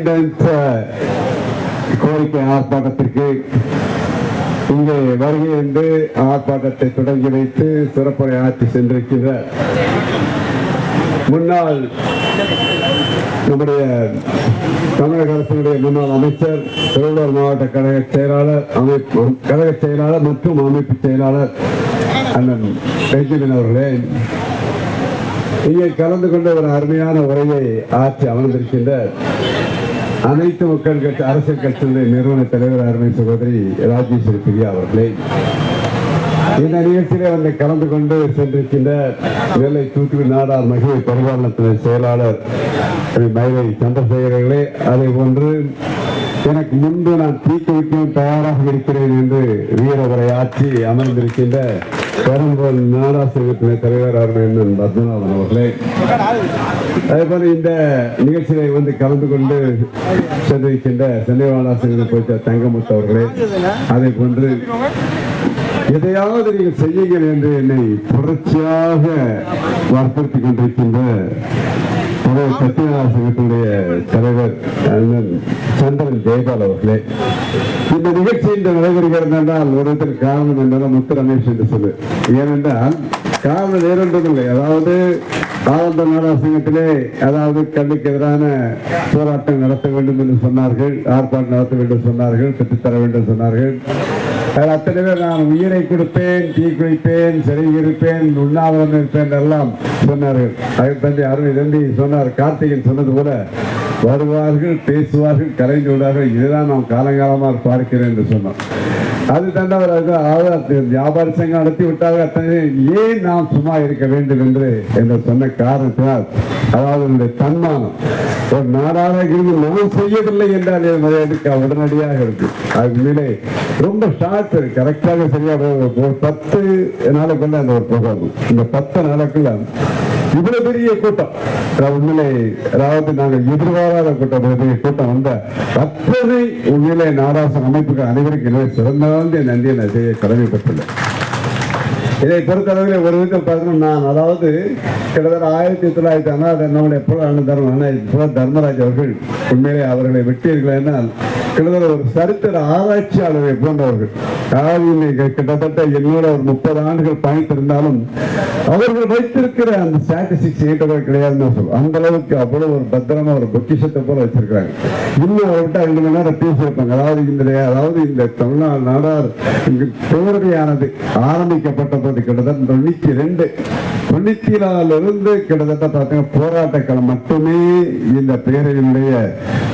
மைண்டன்ஸ் கோரிக்கை ஆர்ப்பாட்டத்திற்கு இங்கே வருகை என்று ஆர்ப்பாட்டத்தை தொடங்கி வைத்து சிறப்புரை ஆற்றி சென்றிருக்கிறார் முன்னாள் நம்முடைய தமிழக அரசினுடைய முன்னாள் அமைச்சர், திருவள்ளூர் மாவட்ட கழக செயலாளர் மற்றும் அமைப்பு செயலாளர் அண்ணன் பெஞ்சமின் அவர்களே, இங்கே கலந்து கொண்ட ஒரு அருமையான உரையை ஆற்றி அமர்ந்திருக்கின்ற அனைத்து மக்கள் கட்சி அரசியல் கட்சியினுடைய நிறுவன தலைவர் அருமை சகோதரி ராஜேஸ்வரி பிரியா அவர்களே, இந்த நிகழ்ச்சியிலே வந்து கலந்து கொண்டு சென்றிருக்கின்ற நெல்லை தூத்துக்குடி நாடார் மகிழ் பரிபாலனத்துறை செயலாளர் மயிலை சந்திரசேகரர்களே, அதே போன்று எனக்கு முன்பு நான் தீக்கு வைக்கவும் தயாராக இருக்கிறேன் என்று வீரவரை ஆட்சி அமர்ந்திருக்கின்ற பெரம்பூர் நாடார் சங்கத்தினை தலைவர் அருமையன் பத்மநாபன் அவர்களே, அதேபோல இந்த நிகழ்ச்சியை வந்து கலந்து கொண்டு சென்றிருக்கின்ற சென்னை நாடார் சங்கத்தை போய்த்த தங்கமுத்து அவர்களே, அதே போன்று எதையாவது நீங்கள் செய்யுங்கள் என்று என்னை புரட்சியாக வற்புறுத்திக் கொண்டிருக்கின்ற சத்தியநாராயண சங்கத்தினுடைய தலைவர் அண்ணன் சந்திரன் ஜெயபால் அவர்களே, இந்த நிகழ்ச்சி இன்று நடைபெறுகிறது என்றால் ஒரு விதத்தில் காரணம் என்றால் முத்து ரமேஷ் என்று சொல்லு. ஏனென்றால் காரணம் வேறொன்றுமில்லை. அதாவது ஆனந்த நாடார் சங்கத்திலே அதாவது கல்விக்கு எதிரான போராட்டம் நடத்த வேண்டும் என்று சொன்னார்கள், ஆர்ப்பாட்டம் நடத்த வேண்டும் சொன்னார்கள், பெற்றுத்தர வேண்டும் சொன்னார்கள். அத்தனை பேர் நான் உயிரை கொடுப்பேன், தீ குளிப்பேன், சிறை இருப்பேன், உண்ணாவிரதம் இருப்பேன் எல்லாம் சொன்னார்கள். அதை தந்தை அருமை தம்பி சொன்னார், கார்த்திகன் சொன்னது போல வருவார்கள், பேசுவார்கள், கலைந்து விடுவார்கள், இதுதான் நாம் காலங்காலமாக பார்க்கிறேன் என்று சொன்னோம். அது தந்தவர் வியாபார சங்கம் நடத்தி விட்டார்கள். அத்தனை ஏன் நாம் சும்மா இருக்க வேண்டும் என்று சொன்ன காரணத்தினால், அதாவது என்னுடைய தன்மானம் ஒரு நாடாக இருந்து நான் செய்யவில்லை என்றால் எடுக்க உடனடியாக இருக்கு. அது மேலே ரொம்ப ஷார்ட் கரெக்டாக சரியாக ஒரு 10 நாளுக்குள்ள அந்த ஒரு போகாது. இந்த 10 நாளுக்குள்ள இவ்வளவு பெரிய கூட்டம் உண்மையிலே, அதாவது நாங்கள் எதிர்பாராத கூட்டம் வந்த அத்தனை உண்மையிலே நாடாசன் அமைப்புக்கு அனைவருக்கும் சிறந்த நன்றியை நான் செய்ய கடமைப்பட்டுள்ளேன். இதை பொறுத்தளவில் ஒரு விதத்தில் பார்த்தோம்னா நான் அதாவது கிட்டத்தட்ட 1900 நம்முடைய தர்மராஜ் அவர்கள் உண்மையிலே அவர்களை வெட்டீர்கள் என்றால் கிட்டத்தட்ட ஒரு சரித்திர ஆராய்ச்சியாளரை போன்றவர்கள். அதாவது கிட்டத்தட்ட என்னோட ஒரு 30 ஆண்டுகள் பயணித்திருந்தாலும் அவர்கள் வைத்திருக்கிற அந்த ஸ்டாட்டிஸ்டிக்ஸ் ஏற்றவர் கிடையாதுன்னு சொல்லுவோம். அந்த அளவுக்கு அவ்வளவு ஒரு பத்திரமா ஒரு பொக்கிஷத்தை போல வச்சிருக்கிறாங்க. இன்னும் அதை விட்டா 2 மணி நேரம் பேசியிருப்பாங்க. அதாவது இந்த தமிழ்நாடு நாடார் பேரவையானது ஆரம்பிக்கப்பட்ட போது கிட்டத்தட்ட 94 கிட்டத்தட்ட பார்த்தீங்கன்னா போராட்ட களம் மட்டுமே இந்த பேரவையினுடைய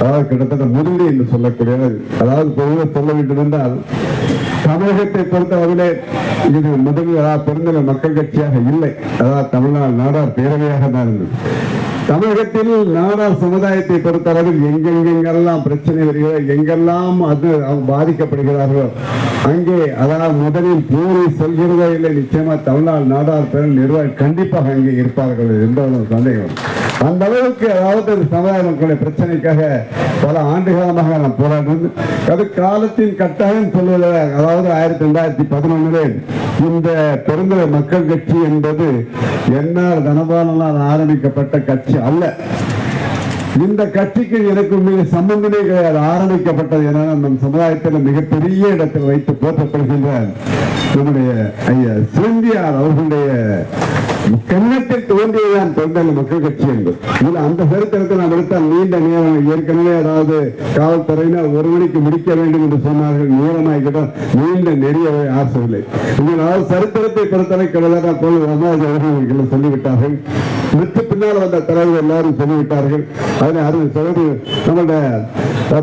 அதாவது கிட்டத்தட்ட முதுகு என்று சொல்லக்கூடிய, அதாவது பொதுவாக சொல்ல வேண்டும் என்றால் தமிழகத்தை பொறுத்தவரையிலே இது முதலில் பெருந்தலை மக்கள் கட்சியாக இல்லை, அதாவது தமிழ்நாடு நாடார் பேரவையாக தான் இருந்தது. தமிழகத்தில் நாடார் சமுதாயத்தை பொறுத்தளவில் எங்கெங்கெல்லாம் பிரச்சனை வருகிறதோ, எங்கெல்லாம் அது பாதிக்கப்படுகிறார்களோ அங்கே, அதாவது முதலில் போரை சொல்கிறதோ இல்லை, நிச்சயமா தமிழ்நாடு நாடார் பேரவை நிர்வாகிகள் கண்டிப்பாக அங்கே இருப்பார்கள் என்ற ஒரு சந்தேகம். அந்த அளவுக்கு அதாவது சமுதாய மக்களுடைய பிரச்சனைக்காக பல ஆண்டு காலமாக நாம் போராடுறது. அது காலத்தின் கட்டாயம் சொல்வது, அதாவது 2011 இந்த பெருந்தலை மக்கள் கட்சி என்பது என்ஆர் தனபாலனால் ஆரம்பிக்கப்பட்ட கட்சி அல்ல. இந்த கட்சிக்கு எனக்கு மிக சம்பந்தமே கிடையாது. ஆரம்பிக்கப்பட்டது என நம் சமுதாயத்தில் மிகப்பெரிய இடத்தில் வைத்து போற்றப்படுகின்ற நம்முடைய ஐயா சிந்தியார் அவர்களுடைய கன்னத்தில் தோன்றியதான் பெருந்தலை மக்கள் கட்சி என்பது. இதுல அந்த சரித்திரத்தை நாம் எடுத்தால் நீண்ட நேரம், ஏற்கனவே அதாவது காவல்துறையினர் 1 மணிக்கு முடிக்க வேண்டும் என்று சொன்னார்கள். நேரமாகிட்ட நீண்ட நெறிய ஆசையில்லை. அதாவது சரித்திரத்தை பொறுத்தவரை கிட்டத்தட்ட அவர்கள் சொல்லிவிட்டார்கள். விட்டு பின்னால் வந்த தலைவர் எல்லாரும் சொல்லிவிட்டார்கள். அதில் அருள் சகோதரி நம்மளுடைய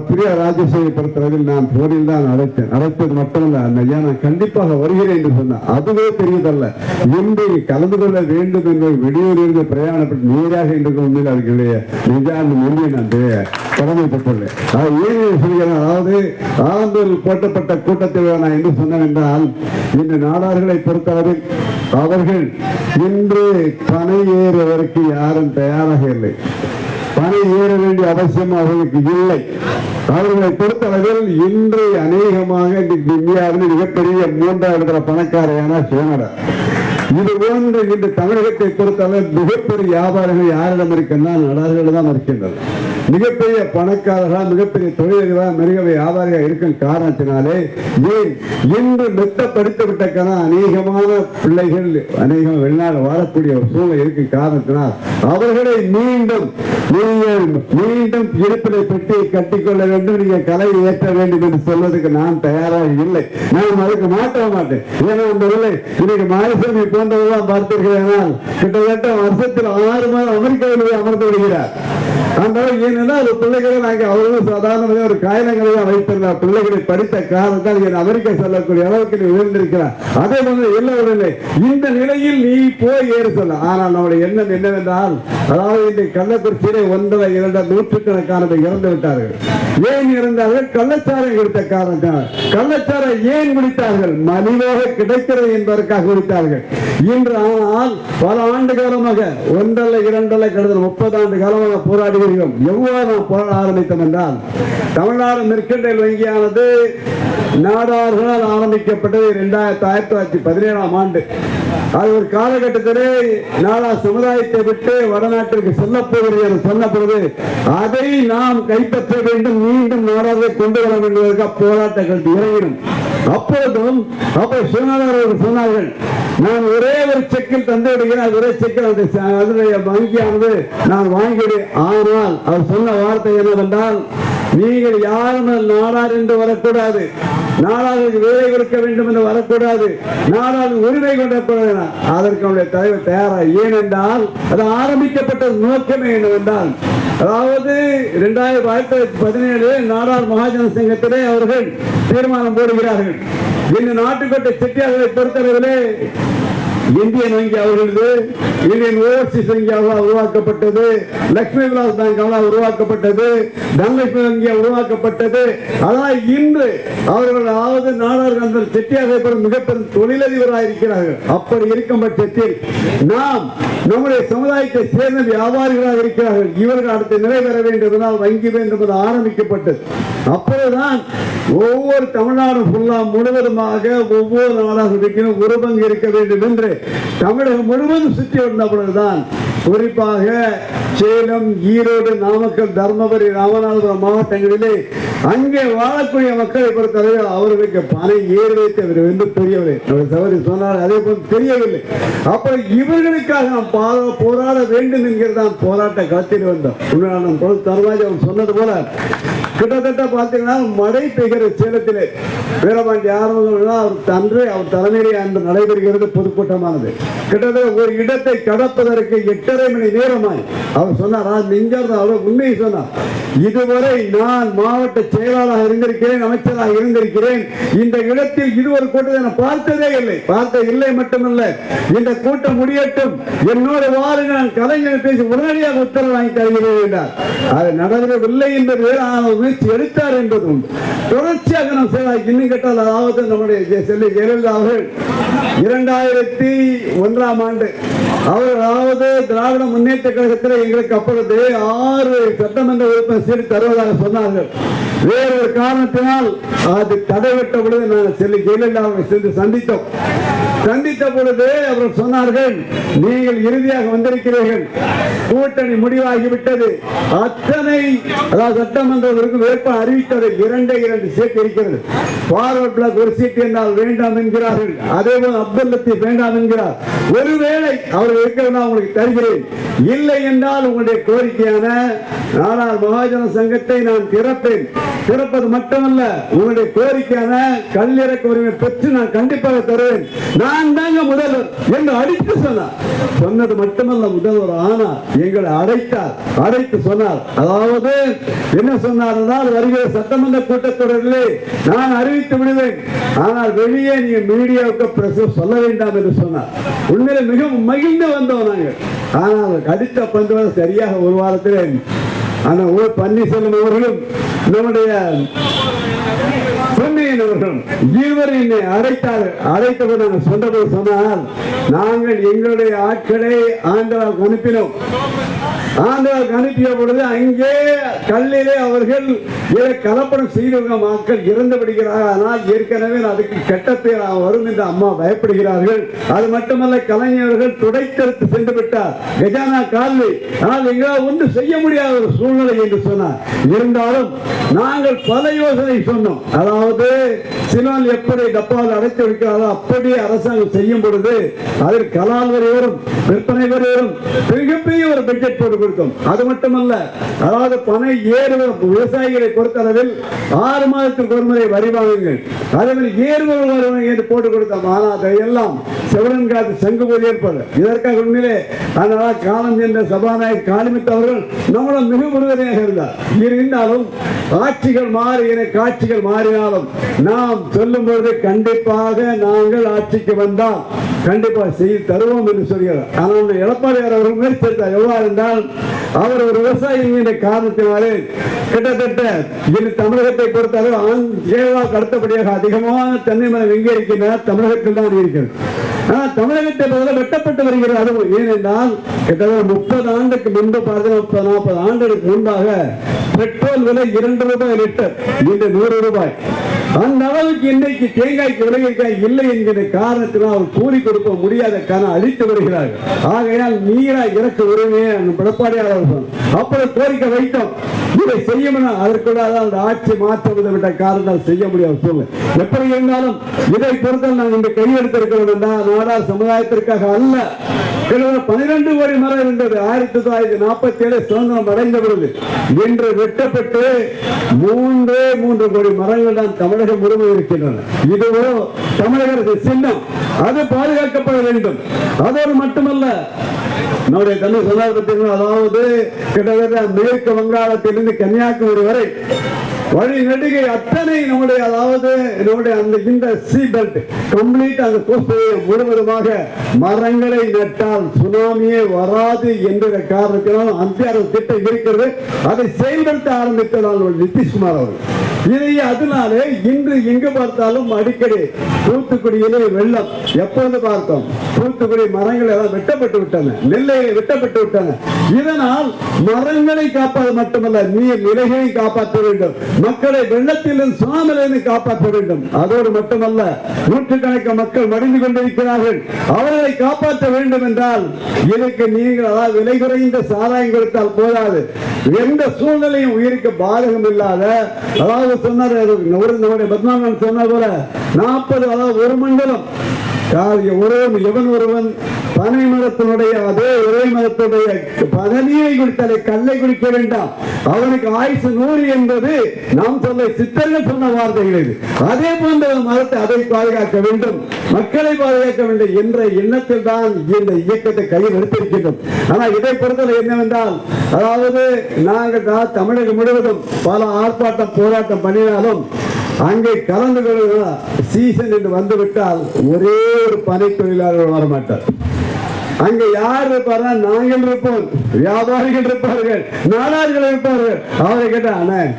பிரியா ராஜேஸ்வரியை பொறுத்தளவில் நான் போனில் தான் அழைத்தது மட்டுமல்ல, ஐயா நான் கண்டிப்பாக வருகிறேன் என்று சொன்னேன். அதுவே பெரியதல்ல. இன்று கலந்து கொள்ள வேண்டும் என்று வெளியூரிலிருந்து பிரயாணப்பட்டு நேராக இன்று உண்மையில் அவர்களுடைய நிஜான மொழியை நான் கடமைப்பட்டுள்ளேன். ஏன் சொல்கிறேன், அதாவது ஆந்தூரில் போட்டப்பட்ட கூட்டத்தில் நான் என்று சொன்னேன் என்றால், இந்த நாடார்களை பொறுத்தளவில் அவர்கள் இன்று பனை ஏறுவதற்கு யாரும் தயாராக இல்லை. பனை ஏற வேண்டிய அவசியம் அவர்களுக்கு இல்லை. அவர்களை பொறுத்தளவில் இன்று அநேகமாக இந்தியாவில் மிகப்பெரிய 3வது பணக்காரையான சோனடா. இது போன்று இந்த தமிழகத்தை பொறுத்தளவு மிகப்பெரிய வியாபாரங்கள் யாரிடம் இருக்கின்றன, நாடார்கள் தான் இருக்கின்றன. மிகப்பெரிய பணக்காரர்களா, மிகப்பெரிய தொழிலதிபராக, மிகப்பெரிய வியாபாரியாக இருக்கும் காரணத்தினாலே ஏன் இன்று மெத்தப்படுத்தி விட்ட அநேகமான பிள்ளைகள் அநேகம் வெளிநாடு வாழக்கூடிய ஒரு சூழ்நிலை இருக்கும் காரணத்தினால் அவர்களை மீண்டும் இருப்பிலை பெட்டி கட்டிக்கொள்ள வேண்டும், நீங்க கலை ஏற்ற வேண்டும் என்று சொல்வதற்கு நான் தயாராக இல்லை. நான் அதுக்கு மாட்டேன். ஏன்னா அந்த இன்னைக்கு மாயசாமி போன்றவர்களாம் பார்த்தீர்கள், கிட்டத்தட்ட வருஷத்தில் 6 மாதம் அமெரிக்காவில் அமர்ந்து விடுகிறார். அந்த ஏன்னா அது பிள்ளைகளை நாங்கள் அவர்களும் சாதாரண ஒரு காயங்களை வைத்திருந்தார். பிள்ளைகளை படித்த காரணத்தால் அமெரிக்கா செல்லக்கூடிய அளவுக்கு நீ உயர்ந்திருக்கிறார். அதே போல எல்லாருடைய இந்த நிலையில் நீ போய் ஏறு சொல்ல. ஆனால் நம்முடைய எண்ணம் என்னவென்றால், அதாவது இந்த கள்ளக்குறிச்சியிலே 1.5 நூற்றுக்கணக்கானதை இறந்து விட்டார்கள். ஏன் இறந்தார்கள்? கள்ளச்சாரம் குடித்த காரணத்தால். கள்ளச்சாரம் ஏன் குடித்தார்கள்? மலிவாக கிடைக்கிறது என்பதற்காக குடித்தார்கள். இன்று ஆனால் பல ஆண்டு காலமாக 1 2 கடந்த 30 ஆண்டு காலமாக போராடி வருகிறோம். எவ்வாறு நாம் போராட ஆரம்பித்தோம் என்றால், தமிழ்நாடு மெர்கண்டைல் வங்கியானது நாடார்களால் ஆரம்பிக்கப்பட்டது 1917ஆம் ஆண்டு. அது ஒரு காலகட்டத்திலே நாடா சமுதாயத்தை விட்டு வடநாட்டிற்கு செல்லப்போகிறது சொன்ன பொழுது அதை நாம் கைப்பற்ற வேண்டும், மீண்டும் நாடாவை கொண்டு வர வேண்டும் என்பதற்காக போராட்டங்கள் இறங்கினோம். அப்போதும் சொன்னார்கள், நான் ஒரே ஒரு செக்கில் தந்து விடுகிறேன், ஒரே செக்கில் அதனுடைய வங்கியானது நான் வாங்கிவிடுவேன். ஆனால் அவர் சொன்ன வார்த்தை என்னவென்றால், நீங்கள் யாரும் நாடார் என்று வரக்கூடாது, நாடாளுக்கு வேலை கொடுக்க வேண்டும் என்று வரக்கூடாது, நாடாளு உரிமை கொண்டக்கூடாது. அதற்கு அவருடைய தலைவர் தயாராக. ஏனென்றால் அது ஆரம்பிக்கப்பட்ட நோக்கமே என்னவென்றால், அதாவது 2017 நாடார் மகாஜன சங்கத்திலே அவர்கள் தீர்மானம் போடுகிறார்கள். இந்த நாட்டுக்கோட்டை செட்டியார்களை பொறுத்தவரையிலே இந்தியன் வங்கி அவர்களது, இந்தியன் ஓவர்சீஸ் வங்கியாக உருவாக்கப்பட்டது, லட்சுமி விலாஸ் பேங்க் உருவாக்கப்பட்டது, தனலட்சுமி வங்கியாக உருவாக்கப்பட்டது. அதாவது இன்று அவர்கள் அதாவது நாடார்கள் அந்த செட்டியார்கள் மிகப்பெரிய தொழிலதிபராக இருக்கிறார்கள். அப்படி இருக்கும் பட்சத்தில் நாம் நம்முடைய சமுதாயத்தை சேர்ந்த வியாபாரிகளாக இருக்கிறார்கள். இவர்கள் அடுத்து நிறைவேற வேண்டும் என்றால் வங்கி வேண்டும் என்று ஆரம்பிக்கப்பட்டது. அப்போதுதான் ஒவ்வொரு தமிழ்நாடு முழுவதுமாக ஒவ்வொரு நாடாக ஒரு பங்கு இருக்க வேண்டும் என்று தமிழகம் முழுவதும் சுற்றி வந்த பொழுதுதான் குறிப்பாக சேலம், ஈரோடு, நாமக்கல், தர்மபுரி, ராமநாதபுரம் மாவட்டங்களிலே அங்கே வாழக்கூடிய மக்களை பொறுத்தவரை அவர்களுக்கு பணை ஏறி வைத்தவர் என்று தெரியவில்லை. சகோதரி சொன்னார், அதே போல் தெரியவில்லை. அப்ப இவர்களுக்காக நாம் போராட வேண்டும் என்கிறதான் போராட்ட களத்தில் வந்தோம். தருவாஜ் அவர் சொன்னது போல கிட்டத்தட்ட பார்த்தீங்கன்னா மழை பெய்கிற சேலத்திலே வீரபாண்டி ஆரம்பம் அவர் தலைமையிலே அன்று நடைபெறுகிறது பொதுக்கூட்டமானது. கிட்டத்தட்ட ஒரு இடத்தை கடப்பதற்கு 8.5 மணி நேரமாய் அவர் சொன்னார். அவர் உண்மையை சொன்னார். இதுவரை நான் மாவட்ட செயலாளராக இருந்திருக்கிறேன், அமைச்சராக இருந்திருக்கிறேன். இந்த இடத்தில் இது ஒரு கூட்டத்தை நான் பார்த்ததே இல்லை. பார்த்த இல்லை மட்டுமல்ல, இந்த கூட்டம் முடியட்டும், என்னோட வாருங்கள், நான் கலைஞர் பேசி உடனடியாக உத்தரவு வாங்கி தருகிறேன் என்றார். அது நடக்கவில்லை என்பது முயற்சி எடுத்தார் என்பதும் தொடர்ச்சியாக நாம் செய்தார். இன்னும் கேட்டால் அதாவது நம்முடைய செல்வி ஜெயலலிதா அவர்கள் 2001ஆம் ஆண்டு அதாவது திராவிட முன்னேற்ற கழகத்தில் எங்களுக்கு அப்பொழுது 6 சட்டமன்ற உறுப்பினர் சீட்டு தருவதாக சொன்னார்கள். வேறொரு காரணத்தினால் அது தடைவிட்ட பொழுது நாங்கள் செல்வி ஜெயலலிதா அவர்களை சென்று சந்தித்த பொழுது அவர்கள் சொன்னார்கள், நீங்கள் இறுதியாக வந்திருக்கிறீர்கள், கூட்டணி முடிவாகிவிட்டது, அத்தனை அதாவது சட்டமன்றத்திற்கு வேட்பாளர் அறிவித்தது 2 சீட்டு இருக்கிறது. பார்வர்ட் பிளாக் ஒரு சீட்டு என்றால் வேண்டாம் என்கிறார்கள். அதே போல் அப்துல் லத்தீப் வேண்டாம் என்கிறார். ஒருவேளை அவர்கள் இருக்கிறதா உங்களுக்கு தருகிறேன், இல்லை என்றால் உங்களுடைய கோரிக்கையான நாடார் மகாஜன சங்கத்தை நான் திறப்பது மட்டுமல்ல, உங்களுடைய கோரிக்கையான கல்லிறக்க உரிமை பெற்று நான் கண்டிப்பாக தருவேன், நான் தாங்க முதல்வர் என்று அடித்து சொன்னார். சொன்னது மட்டுமல்ல, முதல்வர் ஆனார், எங்களை அடைத்து சொன்னார். அதாவது என்ன சொன்னார் என்றால், வருகிற சட்டமன்ற கூட்டத்தொடரிலே நான் அறிவித்து விடுவேன், ஆனால் வெளியே நீங்க மீடியாவுக்கு பிரஸ் சொல்ல வேண்டாம் என்று சொன்னார். உண்மையிலே மிகவும் மகிழ்ந்து வந்தோம் நாங்கள். ஆனால் அடித்த பந்து சரியாக ஒரு வாரத்திலே ஆனா பன்னீர்செல்வம் அவர்களும் நம்முடைய அவர்களும் இருவரும் என்னை அழைத்தவர் நாங்கள் சொன்னபோது சொன்னால், நாங்கள் எங்களுடைய ஆட்களை ஆந்திராவுக்கு அனுப்பினோம். ஆந்திராவுக்கு அனுப்பிய பொழுது அங்கே கல்லிலே அவர்கள் கலப்படம் செய்த மக்கள் இறந்து விடுகிறார்கள். ஆனால் ஏற்கனவே அதுக்கு கெட்ட பேர் வரும் என்று அம்மா பயப்படுகிறார்கள். அது மட்டுமல்ல, கலைஞர்கள் துடைத்தெடுத்து சென்று விட்டார் கஜானா கால்வி. ஆனால் எங்களால் ஒன்று செய்ய முடியாத ஒரு சூழ்நிலை என்று சொன்னார். இருந்தாலும் நாங்கள் பல யோசனை சொன்னோம். அதாவது சிலோன் எப்படி டப்பாவில் அடைத்து வைக்கிறாரோ அப்படியே அரசாங்கம் செய்யும் பொழுது அதில் கலால் வரி வரும், விற்பனை வரி வரும், மிகப்பெரிய ஒரு பட்ஜெட் போட்டு கொடுத்தோம். அது மட்டுமல்ல, அதாவது பனை ஏறுவர் விவசாயிகளை பொறுத்தளவில் 6 மாதத்துக்கு ஒரு முறை வரி வாங்குங்கள், அதே மாதிரி ஏறுவர் வருவாங்க என்று போட்டு கொடுத்தோம். ஆனால் அதையெல்லாம் செவலன் காத்து சங்கு போல் ஏற்பட இதற்காக உண்மையிலே அதனால காலம் சென்ற சபாநாயகர் காளிமுத்து அவர்கள் நம்மளும் மிக உறுதுணையாக இருந்தார். இருந்தாலும் ஆட்சிகள் மாறின காட்சிகள் மாறினாலும் நாம் சொல்லும் பொழுது கண்டிப்பாக நாங்கள் ஆட்சிக்கு வந்தால் கண்டிப்பாக செய்து தருவோம் என்று சொல்கிறார். ஆனால் எடப்பாடியார் அவர்கள் முயற்சித்தார். எவ்வாறு என்றால், அவர் ஒரு விவசாயி என்ற காரணத்தினாலே கிட்டத்தட்ட இந்த தமிழகத்தை பொறுத்தவரை கேரளாவுக்கு அடுத்தபடியாக அதிகமான தென்னை மரம் எங்கே இருக்கின்றன? தமிழகத்தில் தான் இருக்கிறது. ஆனால் தமிழகத்தை பொறுத்தவரை வெட்டப்பட்டு வருகிறது. அது ஏனென்றால் கிட்டத்தட்ட 30 ஆண்டுக்கு முன்பு 40 ஆண்டுகளுக்கு முன்பாக பெட்ரோல் விலை 2 ரூபாய் லிட்டர், இன்று 100 ரூபாய். அந்த அளவுக்கு இன்னைக்கு தேங்காய்க்கு விளைவிக்காய் இல்லை என்கிற காரணத்தினால் அவர் கூலி கொடுக்க முடியாத காரணம் அழித்து வருகிறார்கள். ஆகையால் நீரா இறக்க உரிமையை எடப்பாடியார் அப்படி கோரிக்கை வைத்தோம். இதை செய்யணும். அதற்குள்ள அந்த ஆட்சி மாற்றம் விட்ட காரணத்தால் செய்ய முடியாத சூழ்நிலை. எப்படி இருந்தாலும் இதை பொறுத்தல் நாங்கள் இந்த கையெழுத்திருக்கிறோம் என்றால் நாடார் சமுதாயத்திற்காக அல்ல. 12 கோடி மரம் இருந்தது 1947 சுதந்திரம் அடைந்த பொழுது. இன்று வெட்டப்பட்டு 3 கோடி மரங்கள் தான் தமிழகம் முழுவதும் இருக்கின்றன. இதுவோ தமிழக சின்னம், அது பாதுகாக்கப்பட வேண்டும். அதோடு மட்டுமல்ல, நம்முடைய தமிழ் சமுதாயத்தில் அதாவது கிட்டத்தட்ட மேற்கு வங்காளத்திலிருந்து கன்னியாகுமரி வரை வழி நெடுகை அத்தனை நம்முடைய அதாவது நம்முடைய அந்த இந்த சீ பெல்ட் கம்ப்ளீட் அந்த கோஸ்டை முழுவதுமாக மரங்களை நட்டால் சுனாமியே வராது என்ற காரணத்தினால் மத்திய அரசு திட்டம் இருக்கிறது. அதை செயல்படுத்த ஆரம்பித்தால் நிதிஷ்குமார் அவர்கள் இதை அதனாலே இன்று எங்கு பார்த்தாலும் அடிக்கடி தூத்துக்குடியிலே வெள்ளம். எப்போது பார்த்தோம்? தூத்துக்குடி மரங்கள் எல்லாம் வெட்டப்பட்டு விட்டன, நெல்லையை வெட்டப்பட்டு விட்டன. இதனால் மரங்களை காப்பது மட்டுமல்ல, நீர் நிலைகளை காப்பாற்ற வேண்டும், மக்களை வெள்ளத்திலிருந்து சுனாமிலிருந்து காப்பாற்ற வேண்டும். அதோடு மட்டுமல்ல, நூற்றுக்கணக்கான மக்கள் மடிந்து கொண்டிருக்கிறார்கள். அவர்களை காப்பாற்ற வேண்டும் என்றால் இதற்கு நீங்கள் அதாவது விலை குறைந்த சாராயம் கொடுத்தால் போதாது. எந்த சூழ்நிலையும் உயிருக்கு பாதகம் இல்லாத, அதாவது சொன்னார் பத்மநாபன் சொன்ன போல 40 அதாவது ஒரு மண்டலம் எவன் ஒருவன் பனை மரத்தினுடைய அதே ஒரே மரத்துடைய பதனியை குடித்தாலே கல்லை குடிக்க வேண்டாம், அவனுக்கு ஆயுசு 100 என்பது நாம் சொல்ல சித்தர்கள் சொன்ன வார்த்தைகள். இது அதே போன்ற மரத்தை அதை பாதுகாக்க வேண்டும், மக்களை பாதுகாக்க வேண்டும் என்ற எண்ணத்தில் தான் இந்த இயக்கத்தை கையில் எடுத்திருக்கின்றோம். ஆனால் இதை பொறுத்தவரை என்னவென்றால், அதாவது நாங்கள் தமிழகம் முழுவதும் பல ஆர்ப்பாட்டம் போராட்டம் பண்ணினாலும் அங்கே கலந்து கொள்கிற சீசன் என்று வந்துவிட்டால் ஒரே ஒரு பனை தொழிலாளர்கள் வரமாட்டார். அங்கே யார் இருப்பாரா? நாங்கள் இருப்போம், வியாபாரிகள் இருப்பார்கள், நாடார்கள் இருப்பார்கள். அவரை கேட்டா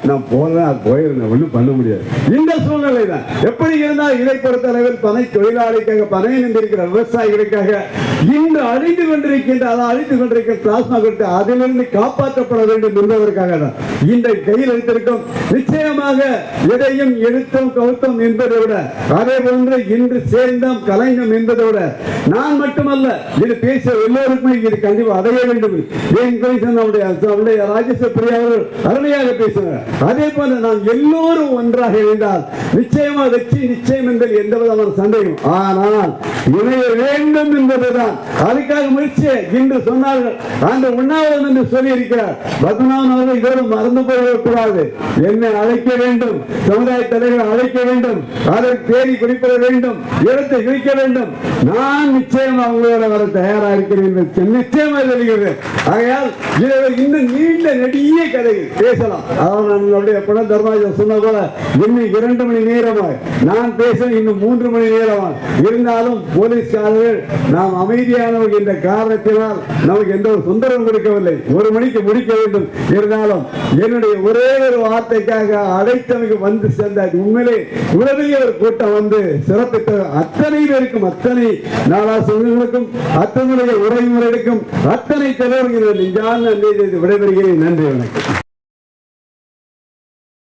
நான் போறேன் போயிருந்தேன், ஒன்றும் பண்ண முடியாது. இந்த சூழ்நிலை தான். எப்படி இருந்தால் இதை பொறுத்த அளவில் பனை தொழிலாளிக்காக, பனை நின்றிருக்கிற விவசாயிகளுக்காக இன்று அழிந்து கொண்டிருக்கின்ற அழித்து கொண்டிருக்கிற பிளாஸ்மா அதிலிருந்து காப்பாற்றப்பட வேண்டும் என்பதற்காக தான் இந்த கையில் எடுத்திருக்கும். நிச்சயமாக எதையும் எடுத்தோம் கவுத்தோம் என்பதை விட, அதே போன்று இன்று சேர்ந்தோம் கலைஞம் என்பதை விட, நான் மட்டுமல்ல இது பேச எல்லோருக்குமே இது கண்டிப்பாக அடைய வேண்டும். ராஜேஸ்வரி பிரியா அவர்கள் அருமையாக பேசுகிறார். அதே போல நாம் எல்லோரும் ஒன்றாக இருந்தால் நிச்சயமாக வெற்றி நிச்சயம் என்பதில் எந்த விதமான சந்தேகம். ஆனால் இணைய வேண்டும் என்பதுதான் அதுக்காக முயற்சி. இன்று சொன்னார்கள் அந்த உண்ணாவிரதம் என்று சொல்லி இருக்கிறார் பத்மநாபன் அவர்கள். இதோடு மறந்து போகக்கூடாது. என்னை அழைக்க வேண்டும், சமுதாய தலைவர்கள் அழைக்க வேண்டும், அதை தேடி குறிப்பிட வேண்டும், இடத்தை குறிக்க வேண்டும். நான் நிச்சயமாக அவங்களோட வர தயாராக இருக்கிறேன், நிச்சயமாக தெரிகிறது. ஆகையால் இன்னும் நீண்ட நெடிய கதை பேசலாம். அதாவது நம்மளுடைய பண தர்மராஜன் சொன்ன போல இன்னும் 2 மணி நேரமாக நான் பேச இன்னும் 3 மணி நேரமாக இருந்தாலும் போலீஸ்காரர்கள் நாம் அமைதியானவர்கள் என்ற காரணத்தினால் நமக்கு எந்த ஒரு தொந்தரவும் கொடுக்கவில்லை. 1 மணிக்கு முடிக்க வேண்டும். இருந்தாலும் என்னுடைய ஒரே ஒரு வார்த்தைக்காக அடைத்தமைக்கு வந்து சேர்ந்த உண்மையிலே உலகிய ஒரு கூட்டம் வந்து சிறப்பித்த அத்தனை பேருக்கும், அத்தனை நாடா சொந்தங்களுக்கும், அத்தனை அரசனுடைய உரைமுறை எடுக்கும் அத்தனை தலைவர்கள் நெஞ்சார்ந்த நன்றி விடைபெறுகிறேன். நன்றி, வணக்கம்.